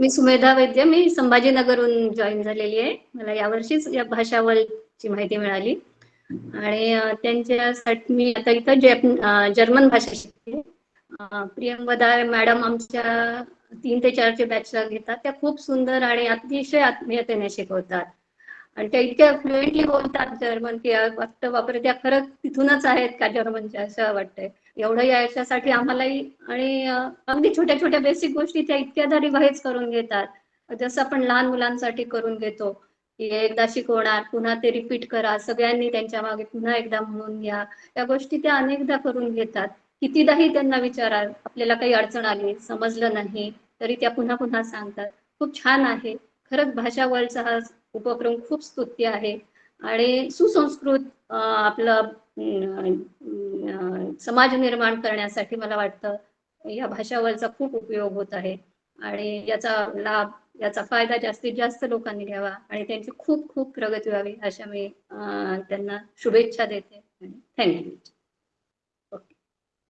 मी सुमेधा वैद्य. मी संभाजीनगरहून join झालेली आहे. मला यावर्षीच या भाषावलची माहिती मिळाली आणि त्यांच्यासाठी मी आता इथं जर्मन भाषा शिकते. प्रियंवदा मॅडम आमच्या 3 ते 4 चे बॅच घेतात. त्या खूप सुंदर आणि अतिशय आत्मीयतेने शिकवतात आणि त्या इतक्या फ्लुएंटली बोलतात जर्मन की वाटतं बापरे त्या खरंच तिथूनच आहेत का जर्मनच्या, असं वाटतंय. एवढं याच्यासाठी आम्हालाही आणि अगदी छोट्या छोट्या बेसिक गोष्टी त्या इतक्या रिवाइज करून घेतात. जसं आपण लहान मुलांसाठी करून घेतो की एकदा शिकवणार पुन्हा ते रिपीट करा, सगळ्यांनी त्यांच्या मागे पुन्हा एकदा म्हणून घ्या. त्या गोष्टी त्या अनेकदा करून घेतात. कितीदाही त्यांना विचारा, आपल्याला काही अडचण आली, समजलं नाही, तरी त्या पुन्हा पुन्हा सांगतात. खूप छान आहे. खरंच भाषा वर्ल्डचा हा उपक्रम खूप स्तुत्य आहे आणि सुसंस्कृत आपलं समाज निर्माण करण्यासाठी मला वाटतं या भाषावरचा खूप उपयोग होत आहे आणि याचा लाभ, याचा फायदा जास्तीत जास्त लोकांनी घ्यावा आणि त्यांची खूप खूप प्रगती व्हावी अशा मी त्यांना शुभेच्छा देते. थँक्यू.